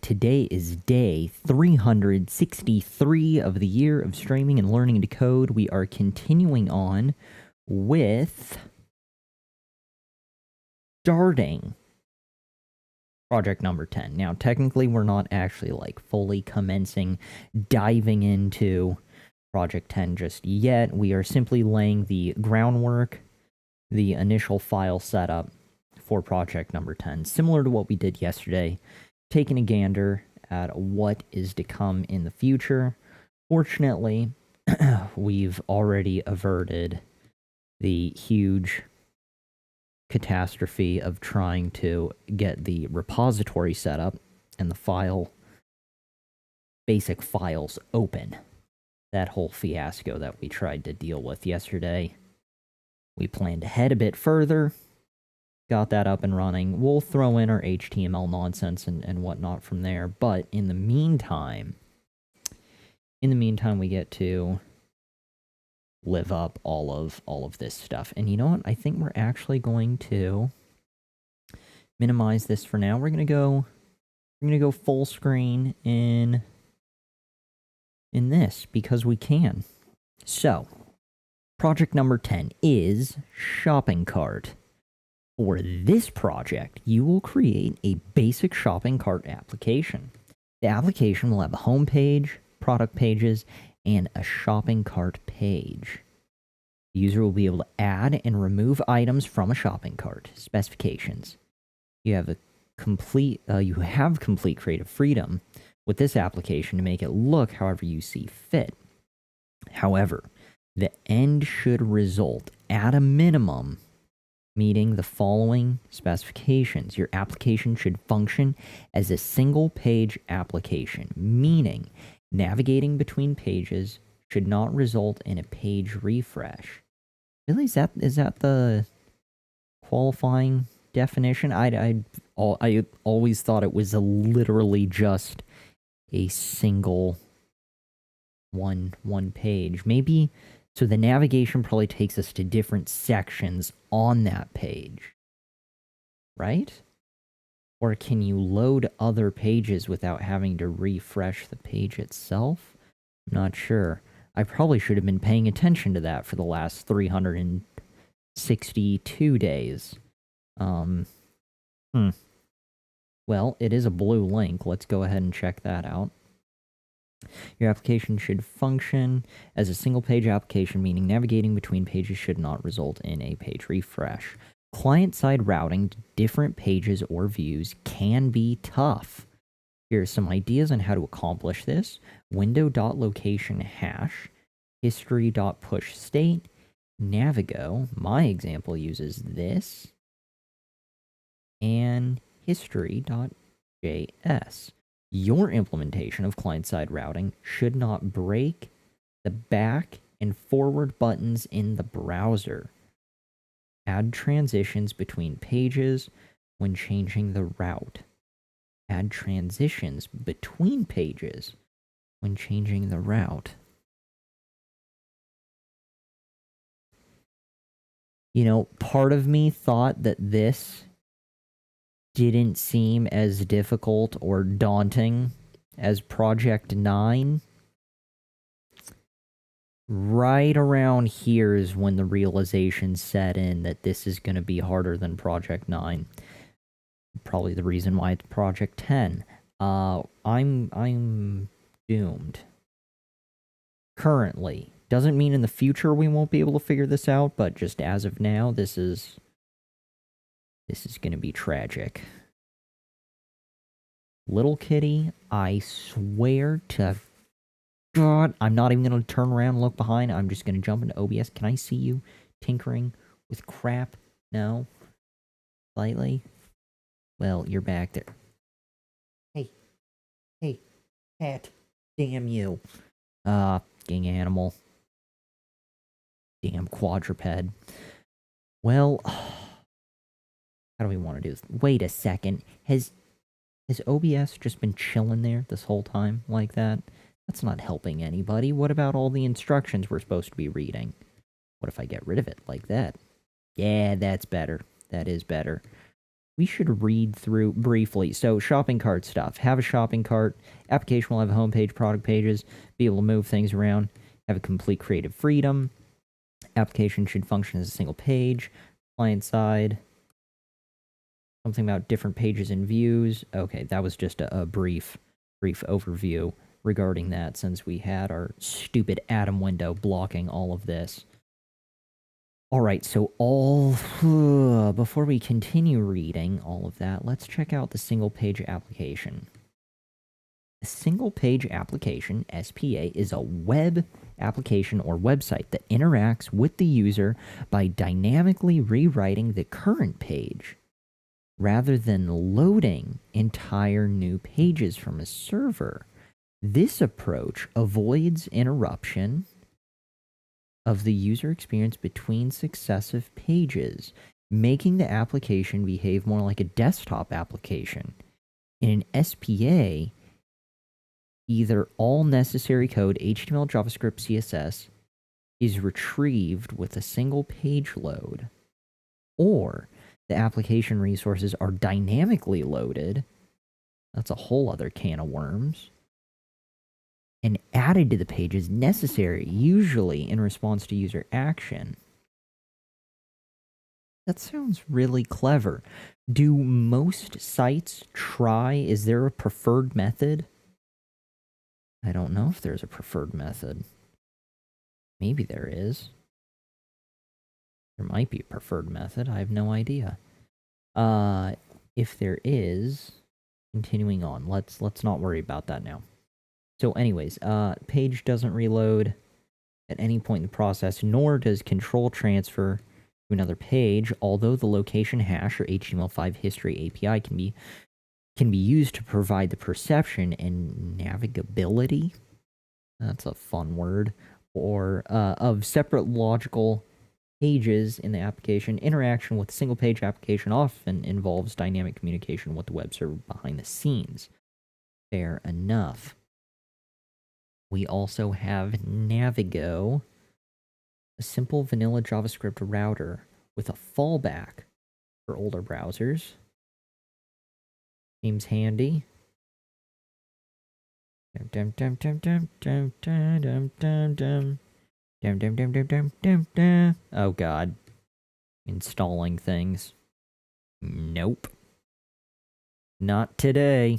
Today is day 363 of the year of streaming and learning to code. We are continuing on with starting project number 10. Now, technically, we're not actually fully commencing, diving into project 10 just yet. We are simply laying the groundwork, the initial file setup for project number 10, similar to what we did yesterday, taking a gander at what is to come in the future. Fortunately, we've already averted the huge catastrophe of trying to get the repository set up and the basic files open. That whole fiasco that we tried to deal with yesterday. We planned ahead a bit further, got that up and running. We'll throw in our HTML nonsense and whatnot from there, but in the meantime, we get to live up all of this stuff. And you know what? I think we're actually going to minimize this for now. We're gonna go full screen in this because we can. So, project number 10 is shopping cart. For this project, you will create a basic shopping cart application. The application will have a home page, product pages, and a shopping cart page. The user will be able to add and remove items from a shopping cart. Specifications. You have complete creative freedom with this application to make it look however you see fit. However, the end should result at a minimum meeting the following specifications. Your application should function as a single page application, meaning navigating between pages should not result in a page refresh. Really, is that the qualifying definition? I always thought it was literally just a single one page. Maybe. So the navigation probably takes us to different sections on that page, right? Or can you load other pages without having to refresh the page itself? I'm not sure. I probably should have been paying attention to that for the last 362 days. Well, it is a blue link. Let's go ahead and check that out. Your application should function as a single-page application, meaning navigating between pages should not result in a page refresh. Client-side routing to different pages or views can be tough. Here are some ideas on how to accomplish this. Window.location hash, history.pushState, Navigo, my example uses this, and history.js. Your implementation of client-side routing should not break the back and forward buttons in the browser. Add transitions between pages when changing the route. Add transitions between pages when changing the route. You know, part of me thought that this didn't seem as difficult or daunting as Project 9. Right around here is when the realization set in that this is going to be harder than Project 9. Probably the reason why it's Project 10. I'm doomed. Currently. Doesn't mean in the future we won't be able to figure this out, but just as of now, this is going to be tragic. Little kitty, I swear to God, I'm not even going to turn around and look behind. I'm just going to jump into OBS. Can I see you tinkering with crap? No? Slightly? Well, you're back there. Hey, cat. Damn you. Dang animal. Damn quadruped. Well, how do we want to do this? Wait a second. Has OBS just been chilling there this whole time like that? That's not helping anybody. What about all the instructions we're supposed to be reading? What if I get rid of it like that? Yeah, that's better. That is better. we should read through briefly. So shopping cart stuff. Have a shopping cart. Application will have a homepage, product pages, be able to move things around, have a complete creative freedom. Application should function as a single page. Client side. Something about different pages and views. Okay, that was just a brief overview regarding that, since we had our stupid Atom window blocking all of this. Alright, so before we continue reading all of that, let's check out the single page application. A single page application, SPA, is a web application or website that interacts with the user by dynamically rewriting the current page rather than loading entire new pages from a server. This approach avoids interruption of the user experience between successive pages, making the application behave more like a desktop application. In an SPA, either all necessary code, HTML, JavaScript, CSS, is retrieved with a single page load, or the application resources are dynamically loaded. That's a whole other can of worms. And added to the pages necessary, usually in response to user action. That sounds really clever. Do most sites try? Is there a preferred method? I don't know if there's a preferred method. Maybe there is. There might be a preferred method. I have no idea. If there is, continuing on. Let's not worry about that now. So anyways, page doesn't reload at any point in the process, nor does control transfer to another page, although the location hash or HTML5 history API can be used to provide the perception and navigability, that's a fun word, or of separate logical pages in the application. Interaction with a single page application often involves dynamic communication with the web server behind the scenes. Fair enough. We also have Navigo, a simple vanilla JavaScript router with a fallback for older browsers. Seems handy. Oh god. Installing things. Nope. Not today.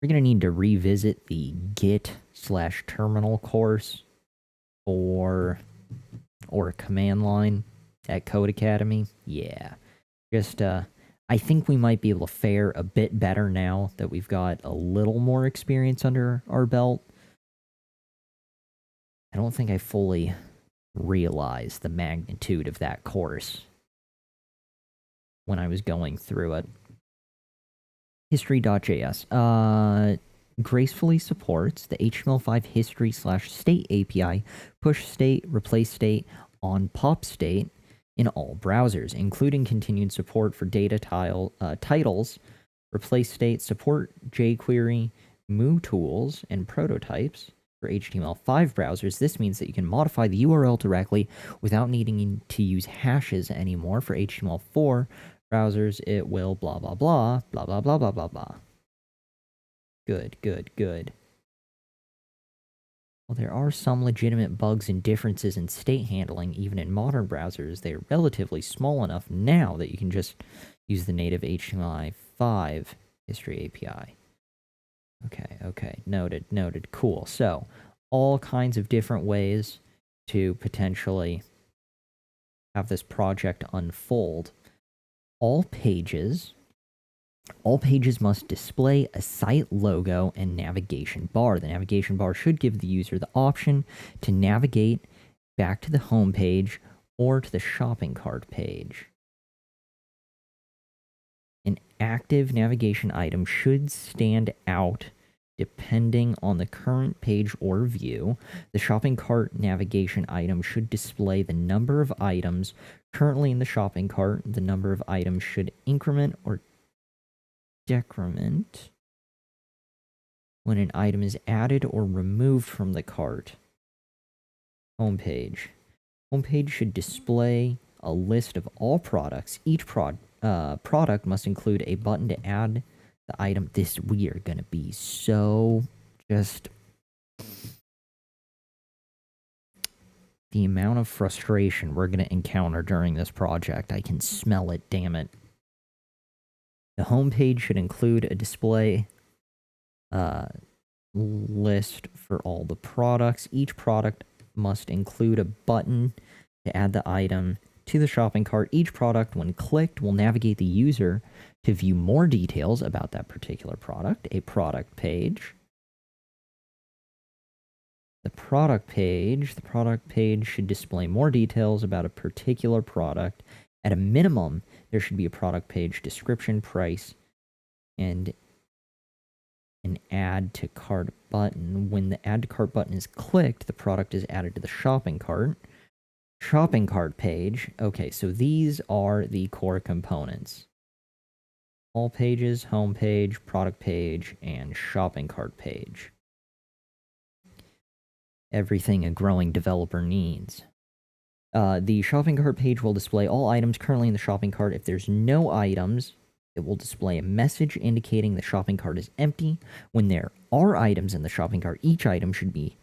We're going to need to revisit the Git/terminal course or command line at Codecademy. Yeah. Just, I think we might be able to fare a bit better now that we've got a little more experience under our belt. I don't think I fully realized the magnitude of that course when I was going through it. History.js gracefully supports the HTML5 history/state API, push state, replace state, on pop state in all browsers, including continued support for data titles, replace state, support jQuery, MooTools, and prototypes for HTML5 browsers. This means that you can modify the URL directly without needing to use hashes anymore. For HTML4 browsers, it will blah blah blah blah blah blah blah blah blah. Good. Well, there are some legitimate bugs and differences in state handling even in modern browsers. They are relatively small enough now that you can just use the native HTML5 history API. Okay, noted. Cool. So, all kinds of different ways to potentially have this project unfold. All pages must display a site logo and navigation bar. The navigation bar should give the user the option to navigate back to the home page or to the shopping cart page. An active navigation item should stand out depending on the current page or view. The shopping cart navigation item should display the number of items currently in the shopping cart. The number of items should increment or decrement when an item is added or removed from the cart. Homepage should display a list of all products. Each product must include a button to add the item. We are gonna be so just the amount of frustration we're gonna encounter during this project. I can smell it, damn it. The home page should include a display list for all the products. Each product must include a button to add the item to the shopping cart. Each product, when clicked, will navigate the user to view more details about that particular product. A product page. The product page should display more details about a particular product. At a minimum, there should be a product page, description, price, and an add to cart button. When the add to cart button is clicked, the product is added to the shopping cart. Shopping cart page. Okay, so these are the core components. All pages, home page, product page, and shopping cart page. Everything a growing developer needs. The shopping cart page will display all items currently in the shopping cart. If there's no items, it will display a message indicating the shopping cart is empty. When there are items in the shopping cart, each item should be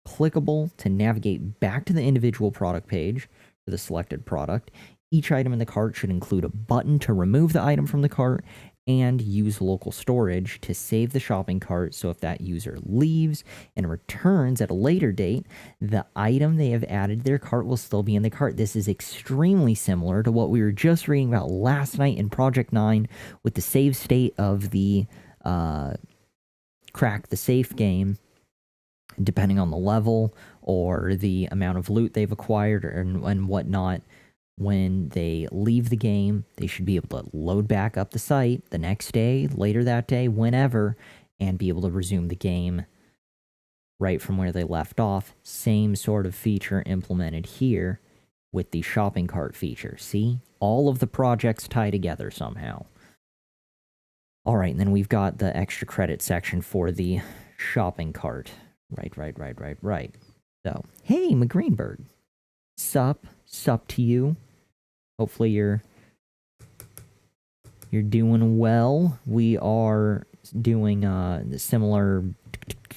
clickable to navigate back to the individual product page for the selected product. Each item in the cart should include a button to remove the item from the cart and use local storage to save the shopping cart, so if that user leaves and returns at a later date, the item they have added to their cart will still be in the cart. This is extremely similar to what we were just reading about last night in Project 9 with the save state of the crack the safe game, depending on the level or the amount of loot they've acquired and whatnot. When they leave the game, they should be able to load back up the site the next day, later that day, whenever, and be able to resume the game right from where they left off. Same sort of feature implemented here with the shopping cart feature. See? All of the projects tie together somehow. Alright, and then we've got the extra credit section for the shopping cart. Right. So, hey, McGreenberg. Sup to you. Hopefully you're doing well. We are doing the similar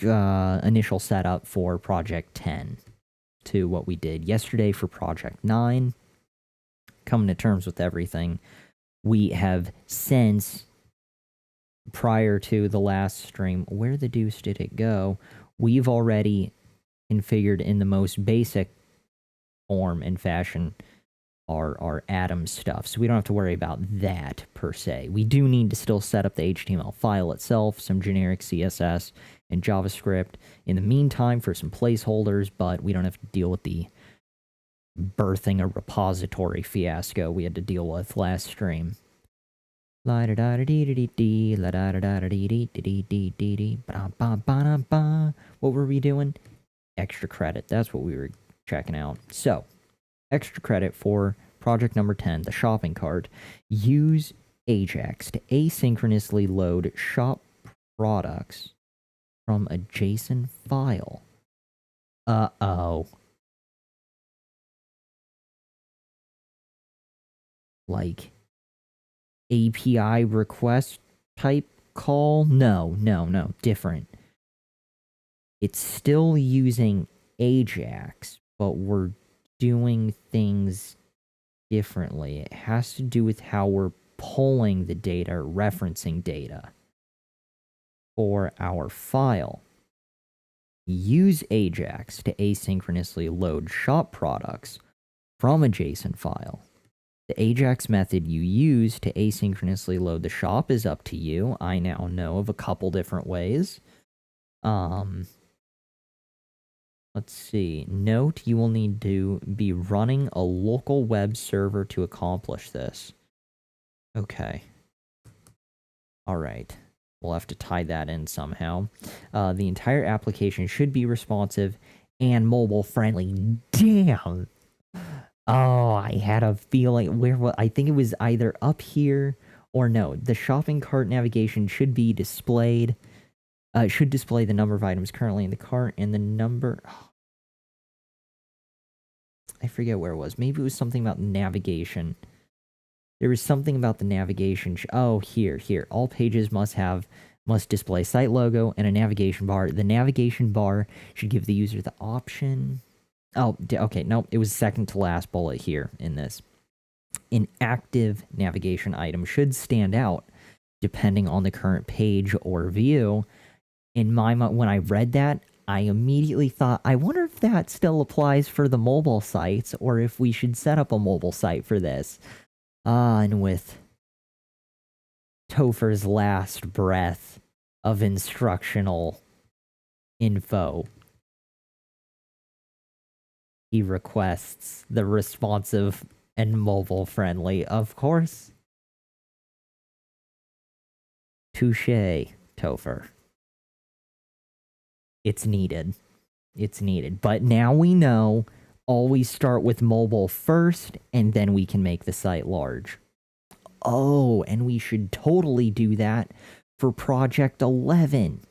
initial setup for Project 10 to what we did yesterday for Project 9. Coming to terms with everything. We have since, prior to the last stream, where the deuce did it go? We've already configured in the most basic form and fashion our Atom stuff, so we don't have to worry about that per se. We do need to still set up the HTML file itself, some generic CSS and JavaScript in the meantime for some placeholders, but we don't have to deal with the birthing a repository fiasco we had to deal with last stream. What were we doing? Extra credit. That's what we were checking out. So, extra credit for project number 10, the shopping cart. Use Ajax to asynchronously load shop products from a JSON file. Uh-oh. Like, API request type call? No, different. It's still using Ajax, but we're doing things differently. It has to do with how we're pulling the data, referencing data for our file. Use Ajax to asynchronously load shop products from a JSON file. The Ajax method you use to asynchronously load the shop is up to you. I now know of a couple different ways. Let's see. Note, you will need to be running a local web server to accomplish this. Okay. Alright. We'll have to tie that in somehow. The entire application should be responsive and mobile friendly. Damn! Oh, I had a feeling I think it was either up here or no. The shopping cart navigation should be displayed. It should display the number of items currently in the cart and the number. I forget where it was. Maybe it was something about navigation. There was something about the navigation. Oh, here. All pages must display site logo and a navigation bar. The navigation bar should give the user the option. Oh, okay. Nope. It was second to last bullet here in this. An active navigation item should stand out depending on the current page or view. In my mind, when I read that, I immediately thought, I wonder if that still applies for the mobile sites or if we should set up a mobile site for this. And with Topher's last breath of instructional info, he requests the responsive and mobile friendly, of course. Touché, Topher. It's needed. It's needed. But now we know, always start with mobile first, and then we can make the site large. Oh, and we should totally do that for Project 11.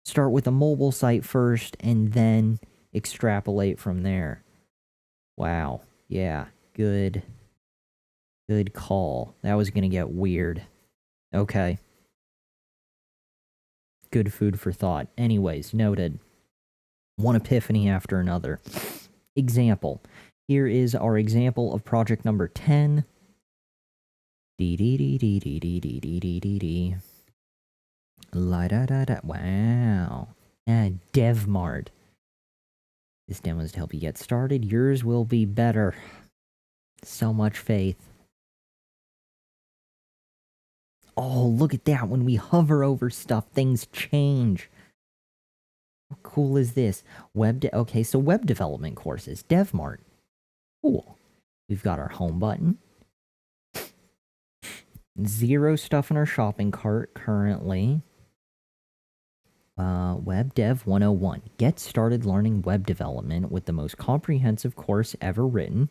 Start with a mobile site first, and then extrapolate from there. Wow. Yeah. Good call. That was gonna get weird. Okay. Good food for thought. Anyways, noted. One epiphany after another. Example. Here is our example of project number 10. Wow. DevMart. This demo is to help you get started. Yours will be better. So much faith. Oh, look at that. When we hover over stuff, things change. How cool is this? Okay, so web development courses. DevMart. Cool. We've got our home button. 0 stuff in our shopping cart currently. Web Dev 101. Get started learning web development with the most comprehensive course ever written.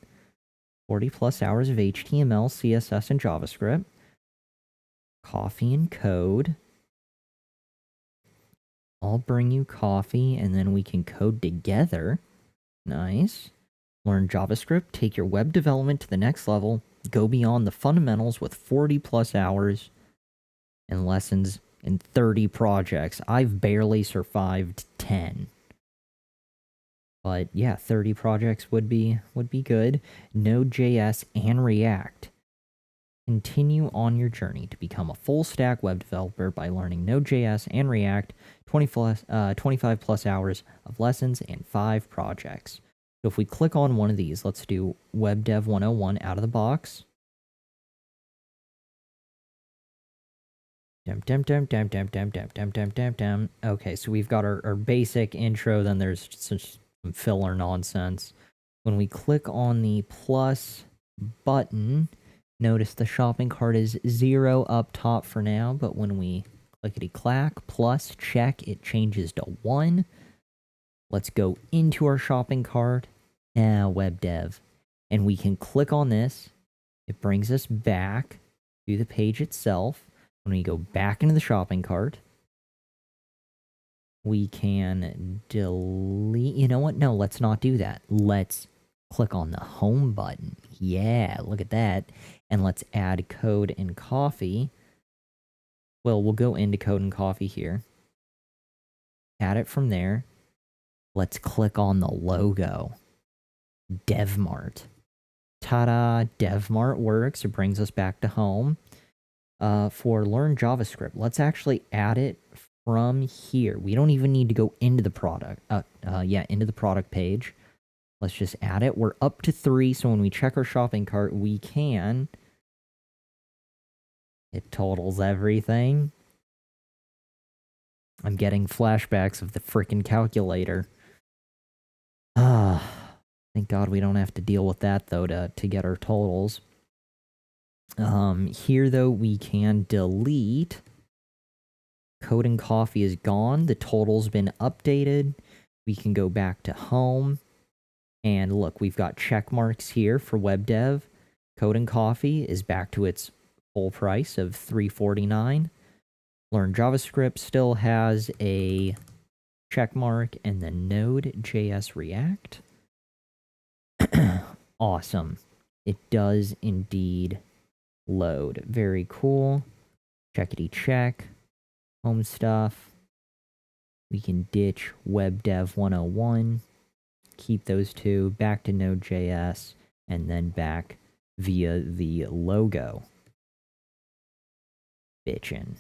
40 plus hours of HTML, CSS, and JavaScript. Coffee and code. I'll bring you coffee and then we can code together. Nice. Learn JavaScript, take your web development to the next level, go beyond the fundamentals with 40 plus hours and lessons in 30 projects. I've barely survived 10. But yeah, 30 projects would be good. Node.js and React. Continue on your journey to become a full-stack web developer by learning Node.js and React, 25 plus hours of lessons and 5 projects. So if we click on one of these, let's do Web Dev 101 out of the box. Okay, so we've got our basic intro, then there's some filler nonsense. When we click on the plus button, notice the shopping cart is 0 up top for now, but when we clickety-clack, plus, check, it changes to 1. Let's go into our shopping cart, web dev, and we can click on this. It brings us back to the page itself. When we go back into the shopping cart, we can delete. You know what? No, let's not do that. Let's click on the home button. Yeah, look at that. And let's add code and coffee. Well, we'll go into code and coffee here. Add it from there. Let's click on the logo. DevMart. Ta-da! DevMart works. It brings us back to home. For Learn JavaScript, let's actually add it from here. We don't even need to go into the product. Into the product page. Let's just add it. We're up to 3, so when we check our shopping cart, we can. It totals everything. I'm getting flashbacks of the freaking calculator. Thank God we don't have to deal with that, though, to get our totals. Here, though, we can delete. Code and coffee is gone. The total's been updated. We can go back to home. And look, we've got check marks here for web dev. Code and coffee is back to its full price of $3.49. Learn JavaScript still has a check mark, and then Node.js React. Awesome. It does indeed load. Very cool. Checkity check. Home stuff. We can ditch WebDev 101. Keep those two. Back to Node.js. And then back via the logo. Bitchin'.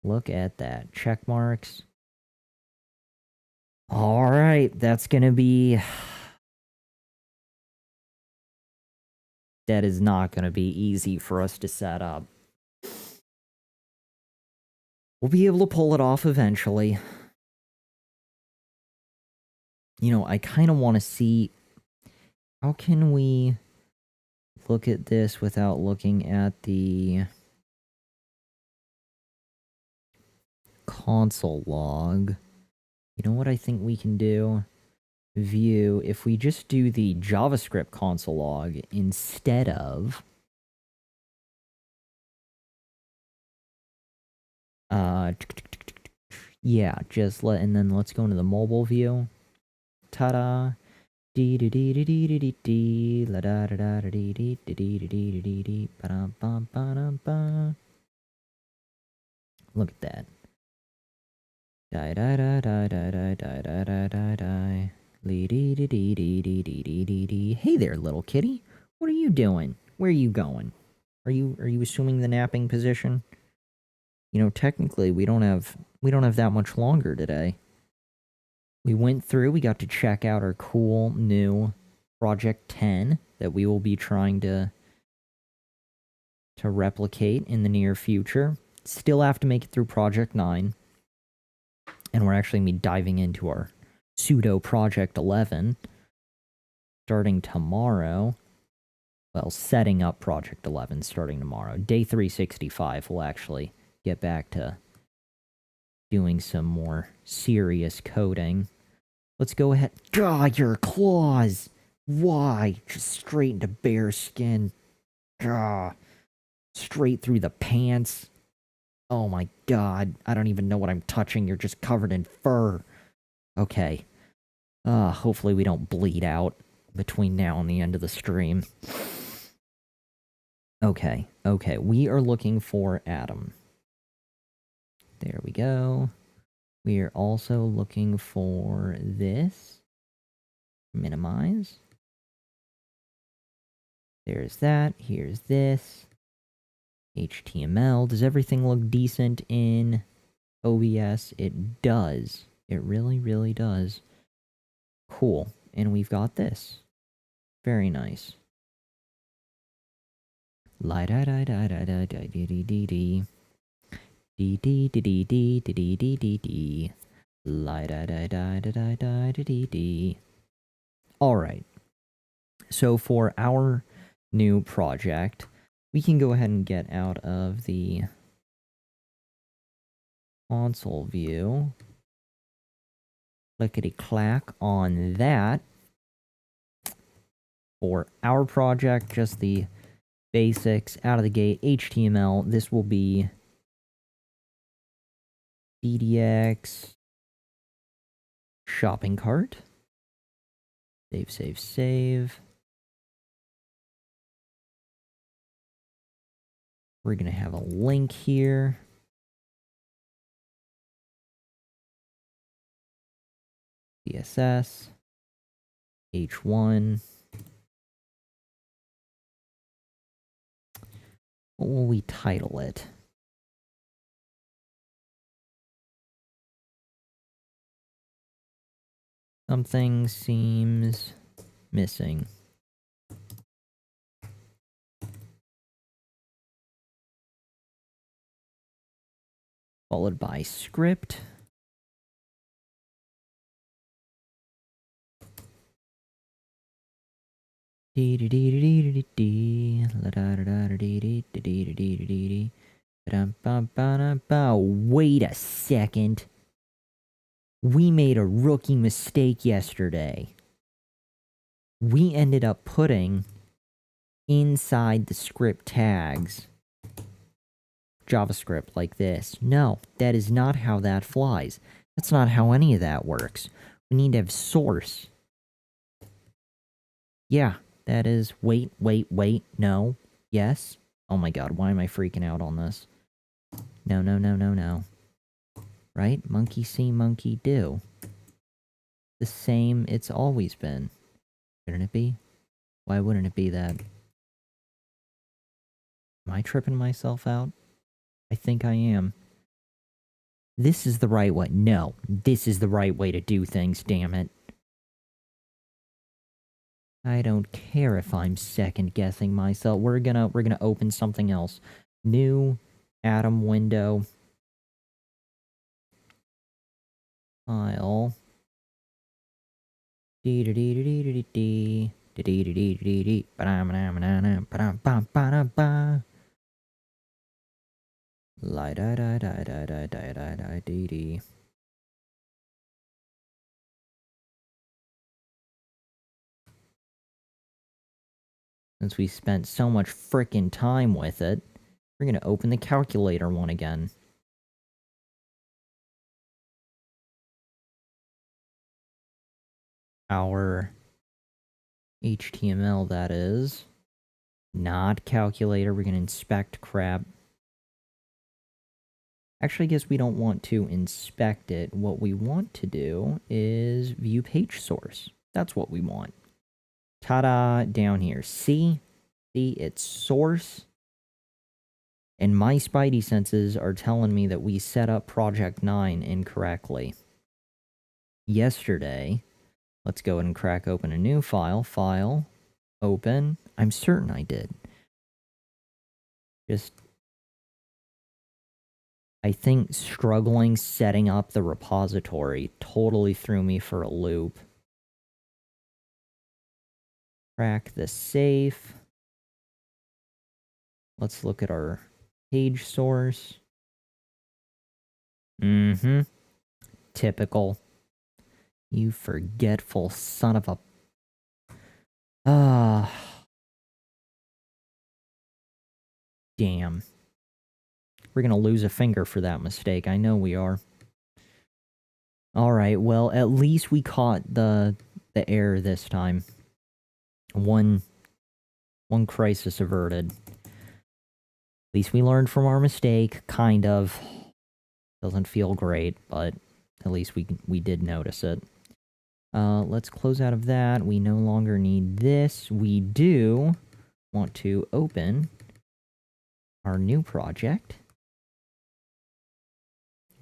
Look at that. Check marks. Alright, that's gonna be... That is not gonna be easy for us to set up. We'll be able to pull it off eventually. You know, I kind of want to see... How can we look at this without looking at the console log? You know what I think we can do? View, if we just do the JavaScript console log instead of... yeah, just and then let's go into the mobile view. Ta-da! Dee dee dee dee dee dee dee la da da da dee dee dee dee dee dee dee ba dum bum ba dum ba. Look at that. Die die die die die die die die die die die. Lee dee dee dee dee dee dee dee dee dee. Hey there, little kitty. What are you doing? Where are you going? Are you assuming the napping position? You know, technically we don't have that much longer today. We went through, we got to check out our cool new Project 10 that we will be trying to replicate in the near future. Still have to make it through Project 9. And we're actually going to be diving into our pseudo Project 11 starting tomorrow. Well, setting up Project 11 starting tomorrow. Day 365 we'll actually get back to doing some more serious coding. Let's go ahead. God, your claws! Why? Just straight into bare skin. God. Straight through the pants. Oh my god. I don't even know what I'm touching. You're just covered in fur. Okay. Hopefully we don't bleed out between now and the end of the stream. Okay. Okay. We are looking for Adam. There we go. We are also looking for this. Minimize. There's that. Here's this. HTML. Does everything look decent in OBS? It does. It really, really does. Cool. And we've got this. Very nice. La da da da da da da dee dee dee dee. Dee dee dee dee dee dee dee dee dee. La da da da da da da dee dee. Alright. So for our new project, we can go ahead and get out of the console view. Clickety-clack on that. For our project, just the basics out of the gate, HTML. This will be DDX shopping cart. Save, save, save. We're going to have a link here. CSS. H1. What will we title it? Something seems missing. Followed by script. Wait a second. We made a rookie mistake yesterday. We ended up putting inside the script tags JavaScript like this. No, that is not how that flies. That's not how any of that works. We need to have source. Yeah, That is... Wait. No. Yes. Oh my god, why am I freaking out on this? No. Right? Monkey see, monkey do. The same it's always been. Shouldn't it be? Why wouldn't it be that? Am I tripping myself out? I think I am. This is the right way. No, this is the right way to do things, damn it. I don't care if I'm second guessing myself. We're gonna open something else. New Atom window. File. Dee dee dee dee dee dee dee dee dee dee dee dee ba. La da da da da da da da da dee dee. Since we spent so much frickin' time with it, we're gonna open the calculator one again. Our HTML, that is. Not calculator, we're gonna inspect crap. Actually, I guess we don't want to inspect it. What we want to do is view page source. That's what we want. Ta-da, down here. See, it's source. And my spidey senses are telling me that we set up Project 9 incorrectly. Yesterday, let's go ahead and crack open a new file. File, open. I'm certain I did. I think struggling setting up the repository totally threw me for a loop. Crack the safe. Let's look at our page source. Typical. You forgetful son of a... Damn. We're gonna lose a finger for that mistake. I know we are. Alright, well, at least we caught the error this time. One crisis averted. At least we learned from our mistake, kind of. Doesn't feel great, but at least we did notice it. Let's close out of that. We no longer need this. We do want to open our new project.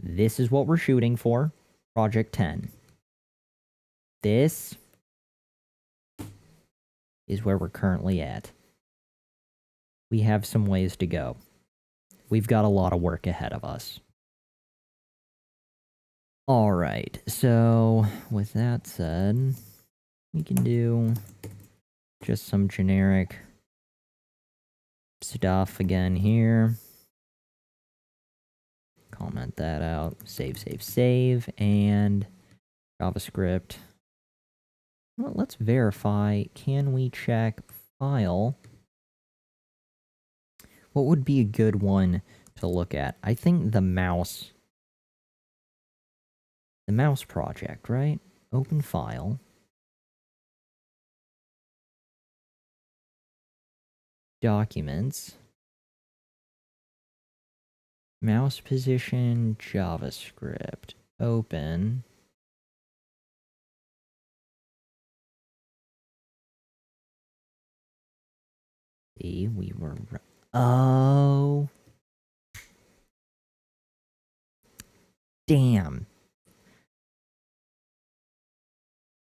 This is what we're shooting for. Project 10. This is where we're currently at. We have some ways to go. We've got a lot of work ahead of us. Alright, so with that said, we can do just some generic stuff again here. Comment that out. Save, and JavaScript. Well, let's verify. Can we check file? What would be a good one to look at? I think the mouse project, right? Open file. Documents. Mouse position, JavaScript. Open. See, we were... Oh. Damn.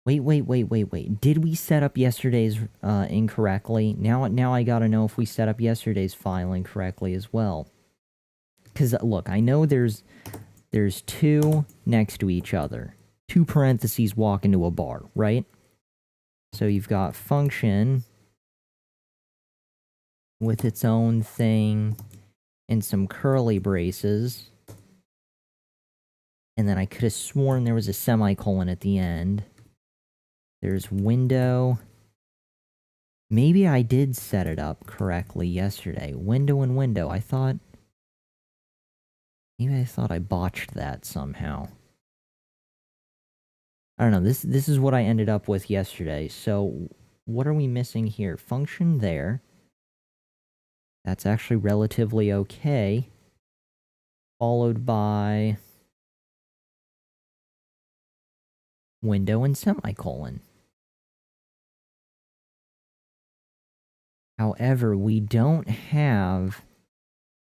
Wait. Did we set up yesterday's incorrectly? Now I gotta know if we set up yesterday's file incorrectly as well. Because, look, I know there's two next to each other. Two parentheses walk into a bar, right? So you've got function with its own thing and some curly braces. And then I could have sworn there was a semicolon at the end. There's window. Maybe I did set it up correctly yesterday. Window and window. Maybe I thought I botched that somehow. I don't know. This is what I ended up with yesterday. So what are we missing here? Function there. That's actually relatively okay. Followed by window and semicolon. However, we don't have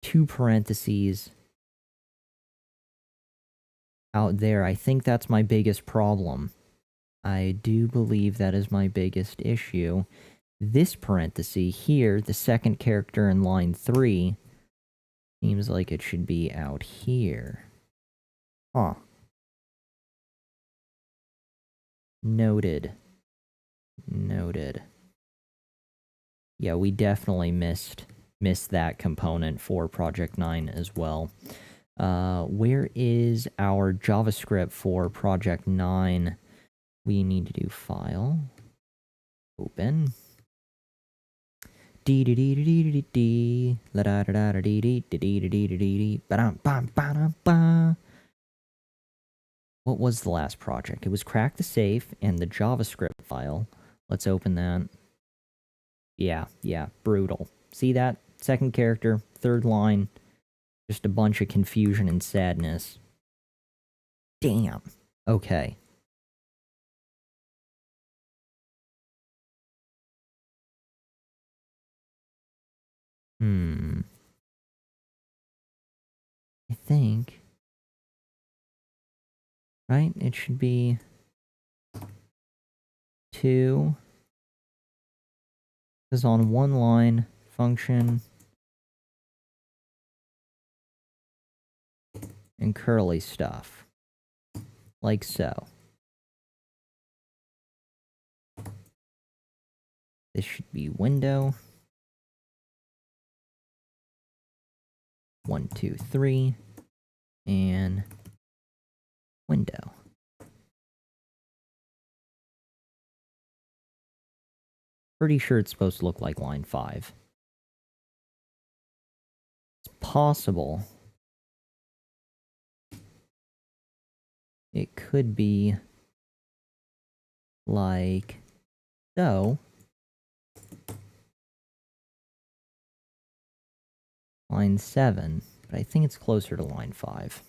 two parentheses out there. I think that's my biggest problem. I do believe that is my biggest issue. This parenthesis here, the second character in line 3, seems like it should be out here. Huh. Noted. Noted. Yeah, we definitely missed that component for Project 9 as well. Where is our JavaScript for Project 9? We need to do file, open. What was the last project? It was Crack the Safe and the JavaScript file. Let's open that. Yeah, brutal. See that? Second character, third line. Just a bunch of confusion and sadness. Damn. Okay. I think... right? It should be... 2... is on one line, function... and curly stuff. Like so. This should be window. 1, 2, 3. And window. Pretty sure it's supposed to look like line 5. It's possible. It could be like so. Line 7, but I think it's closer to line 5.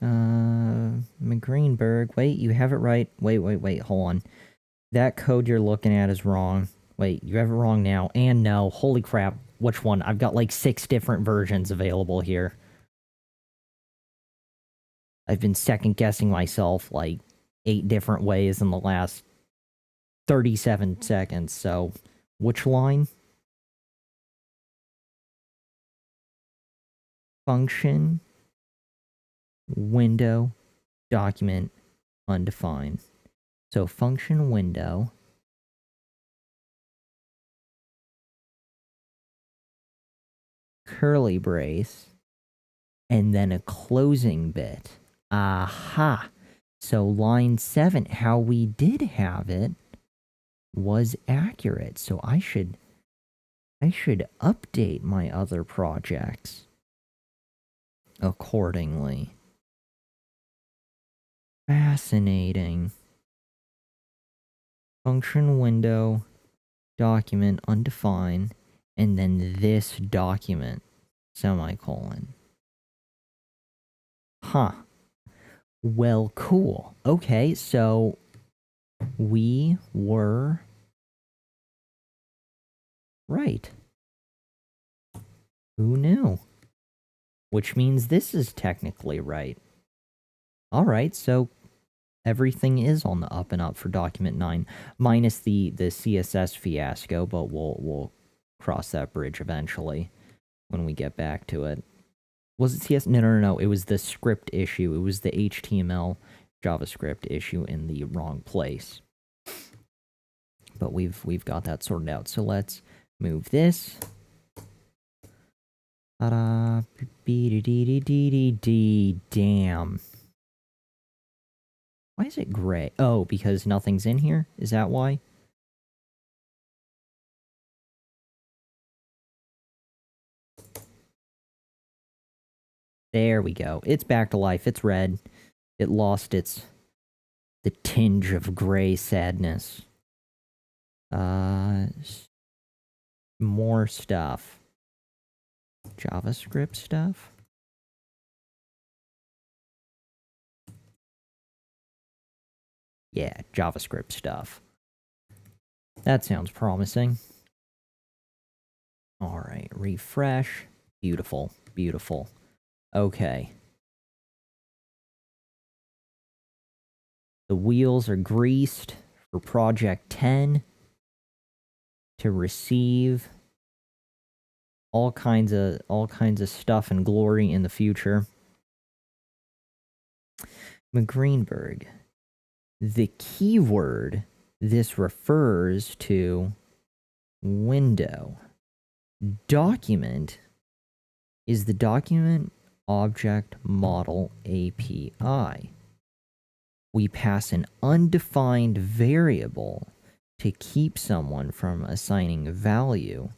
McGreenberg, wait, you have it right. Wait, hold on. That code you're looking at is wrong. Wait, you have it wrong now. And no, holy crap, which one? I've got like 6 different versions available here. I've been second guessing myself like 8 different ways in the last 37 seconds, so which line? Function, window, document, undefined. So function window, curly brace, and then a closing bit. Aha! So line 7, how we did have it, was accurate. So I should update my other projects accordingly. Fascinating. Function window, document undefined, and then this document, semicolon. Huh. Well, cool. Okay, so we were right. Who knew? Which means this is technically right. Alright, so everything is on the up and up for document 9, minus the CSS fiasco, but we'll cross that bridge eventually when we get back to it. Was it CS? No. It was the script issue. It was the HTML JavaScript issue in the wrong place. But we've got that sorted out. So let's move this. Ta-da! Damn. Why is it gray? Oh, because nothing's in here? Is that why? There we go. It's back to life. It's red. It lost the tinge of gray sadness. More stuff. JavaScript stuff? Yeah, JavaScript stuff. That sounds promising. Alright, refresh. Beautiful, beautiful. Okay. The wheels are greased for Project 10 to receive all kinds of stuff and glory in the future. McGreenberg. The keyword this refers to window. Document is the document object model API. We pass an undefined variable to keep someone from assigning value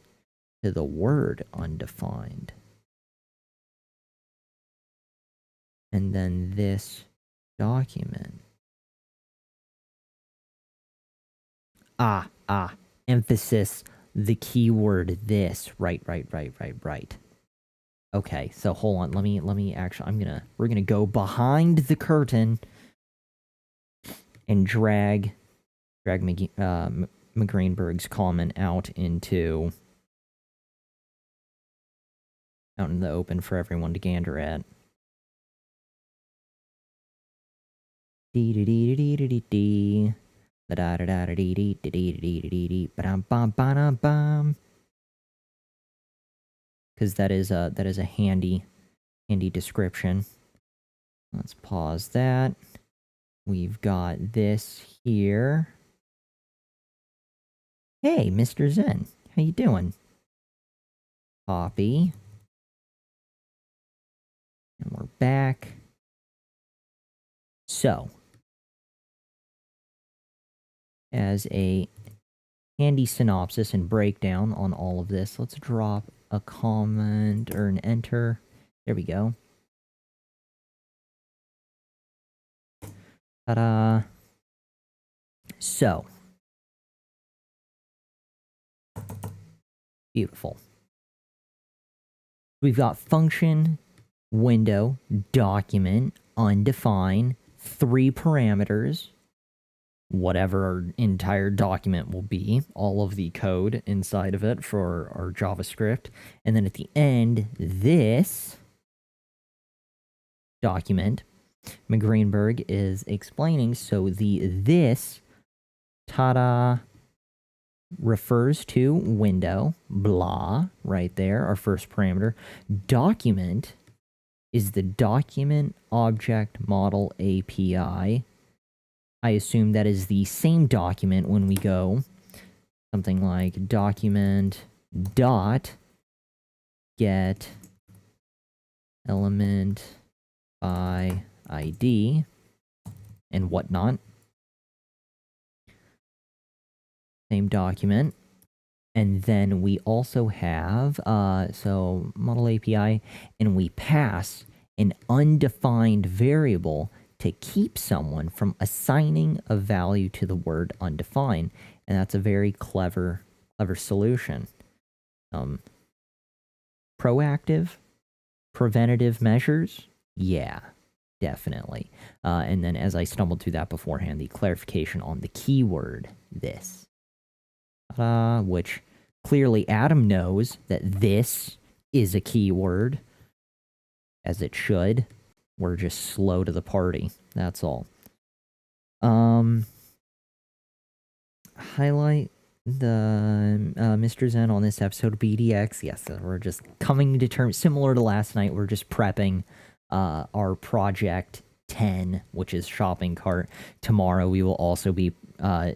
to the word undefined. And then this document. Emphasis, the keyword this. Right. Okay, so hold on. Let me actually, we're gonna go behind the curtain and drag McGreenberg's comment out in the open for everyone to gander at. Dee. Because that is a handy description. Let's pause that. We've got this here. Hey, Mr. Zen, how you doing? Copy. And we're back. So, as a handy synopsis and breakdown on all of this, let's drop a comment or an enter. There we go. Ta-da. So. Beautiful. We've got function, window, document, undefined, 3 parameters, whatever our entire document will be, all of the code inside of it for our JavaScript, and then at the end, this document, McGreenberg is explaining, so this, ta-da, refers to window, blah, right there, our first parameter. Document is the document object model API. I assume that is the same document when we go something like document dot get element by ID and whatnot. Same document. And then we also have, so model API, and we pass an undefined variable to keep someone from assigning a value to the word undefined. And that's a very clever solution. Proactive, preventative measures? Yeah, definitely. And then as I stumbled through that beforehand, the clarification on the keyword, this. Which clearly Adam knows that this is a keyword, as it should. We're just slow to the party, that's all. Highlight the Mr. Zen on this episode of BDX. Yes, we're just coming to terms, similar to last night, we're just prepping our Project 10, which is shopping cart. Tomorrow we will also be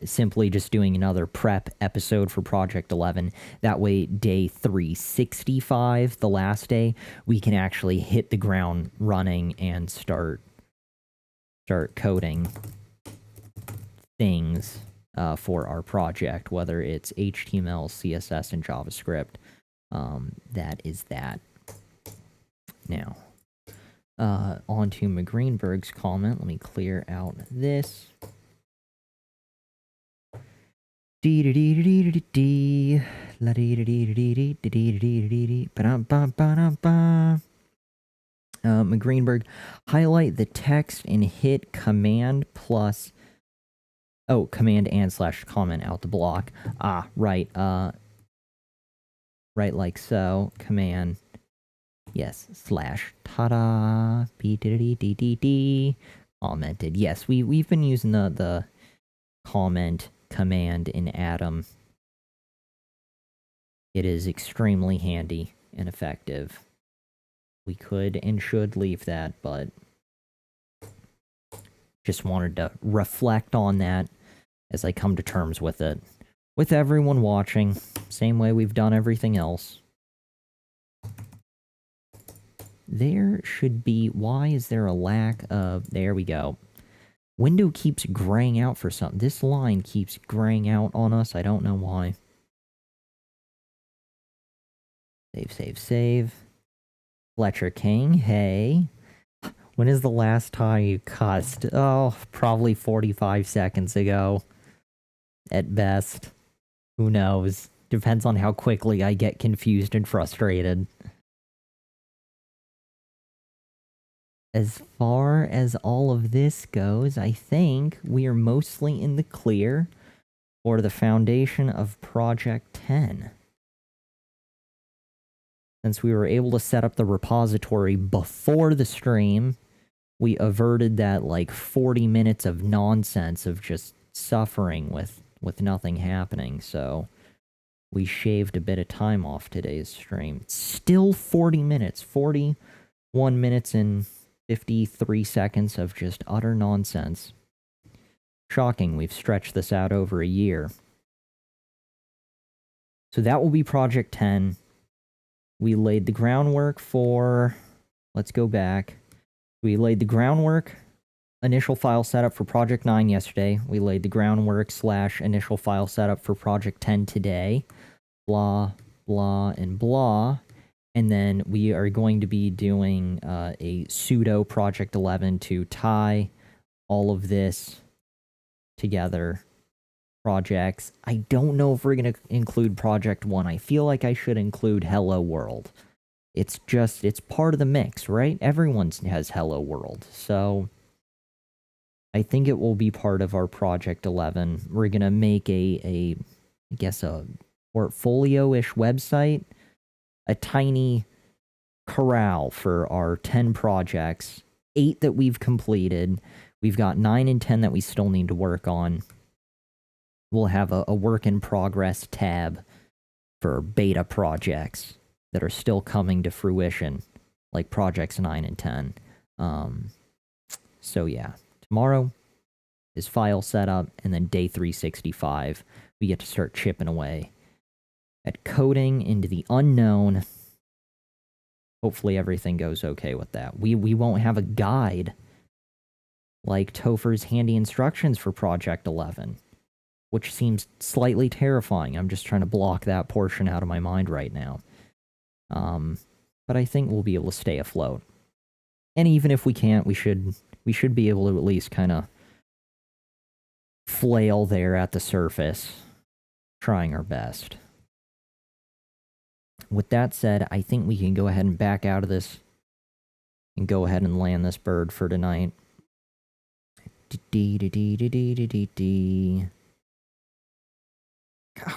simply just doing another prep episode for Project 11. That way, day 365, the last day, we can actually hit the ground running and start coding things for our project, whether it's HTML, CSS, and JavaScript. That is that. Now, on to McGreenberg's comment. Let me clear out this. Dee dee dee dee dee dee la dee dee dee dee dee dee dee dee dee dee ba ba ba ba. McGreenberg, highlight the text and hit command plus. Oh, command and slash comment out the block. Ah, right. Right like so. Command. Yes. Slash. Ta-da. B-dee-dee-dee-dee-dee. Commented. Yes, we've been using the comment command in Atom. It is extremely handy and effective. We could and should leave that, but just wanted to reflect on that as I come to terms with it. With everyone watching, same way we've done everything else. There should be... Why is there a lack of... There we go. Window keeps graying out for something. This line keeps graying out on us. I don't know why. Save, save, save. Fletcher King, hey. When is the last time you cussed? Oh, probably 45 seconds ago. At best. Who knows? Depends on how quickly I get confused and frustrated. As far as all of this goes, I think we are mostly in the clear for the foundation of Project 10. Since we were able to set up the repository before the stream, we averted that like 40 minutes of nonsense of just suffering with nothing happening, so we shaved a bit of time off today's stream. Still 40 minutes, 41 minutes and 53 seconds of just utter nonsense. Shocking, we've stretched this out over a year. So that will be Project 10. We laid the groundwork for... Let's go back. We laid the groundwork, initial file setup for Project 9 yesterday. We laid the groundwork / initial file setup for Project 10 today. Blah, blah, and blah. And then we are going to be doing a pseudo Project 11 to tie all of this together. Projects. I don't know if we're going to include Project 1. I feel like I should include Hello World. It's part of the mix, right? Everyone has Hello World. So I think it will be part of our Project 11. We're going to make I guess a portfolio-ish website. A tiny corral for our 10 projects. 8 that we've completed. We've got 9 and 10 that we still need to work on. We'll have a work in progress tab for beta projects that are still coming to fruition, like projects 9 and 10. So yeah, tomorrow is file setup, and then day 365, we get to start chipping away at coding into the unknown. Hopefully everything goes okay with that. We won't have a guide like Topher's handy instructions for Project 11, which seems slightly terrifying. I'm just trying to block that portion out of my mind right now. But I think we'll be able to stay afloat. And even if we can't, we should be able to at least kind of flail there at the surface, trying our best. With that said, I think we can go ahead and back out of this and go ahead and land this bird for tonight. God,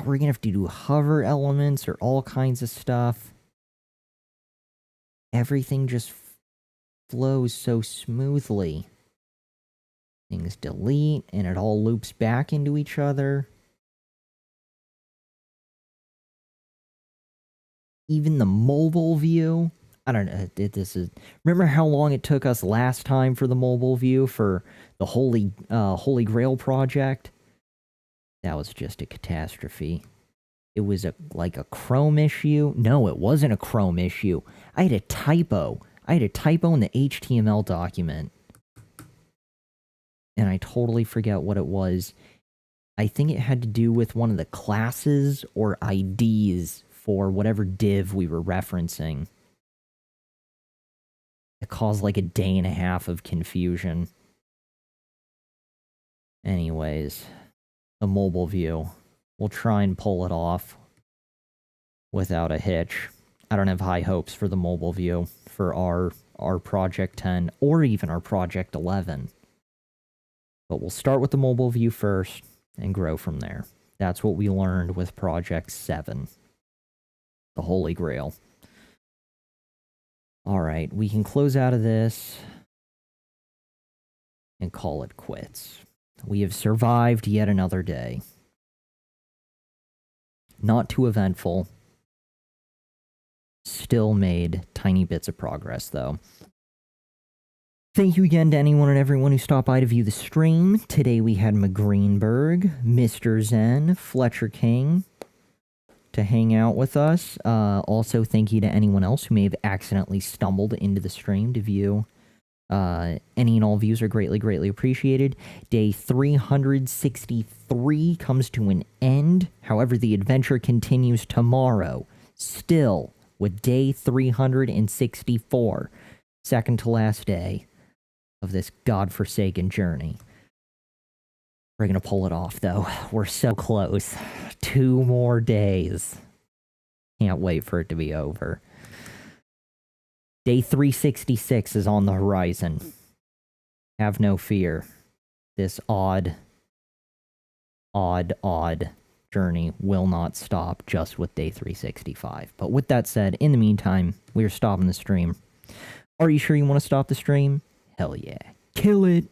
we're gonna have to do hover elements or all kinds of stuff. Everything just flows so smoothly. Things delete and it all loops back into each other. Even the mobile view, I don't know, this is... Remember how long it took us last time for the mobile view for the Holy Grail project? That was just a catastrophe. It was like a Chrome issue. No, it wasn't a Chrome issue. I had a typo. in the HTML document. And I totally forget what it was. I think it had to do with one of the classes or IDs for whatever div we were referencing. It caused like a day and a half of confusion. Anyways, the mobile view. We'll try and pull it off without a hitch. I don't have high hopes for the mobile view for our Project 10 or even our Project 11. But we'll start with the mobile view first and grow from there. That's what we learned with Project 7. The Holy Grail. Alright, we can close out of this and call it quits. We have survived yet another day. Not too eventful. Still made tiny bits of progress, though. Thank you again to anyone and everyone who stopped by to view the stream. Today we had McGreenberg, Mr. Zen, Fletcher King to hang out with us. Also, thank you to anyone else who may have accidentally stumbled into the stream to view. Any and all views are greatly, greatly appreciated. Day 363 comes to an end. However, the adventure continues tomorrow. Still, with day 364. Second to last day of this godforsaken journey. We're gonna pull it off, though. We're so close. 2 more days. Can't wait for it to be over. Day 366 is on the horizon. Have no fear. This odd journey will not stop just with day 365. But with that said, in the meantime, we are stopping the stream. Are you sure you want to stop the stream? Hell yeah. Kill it!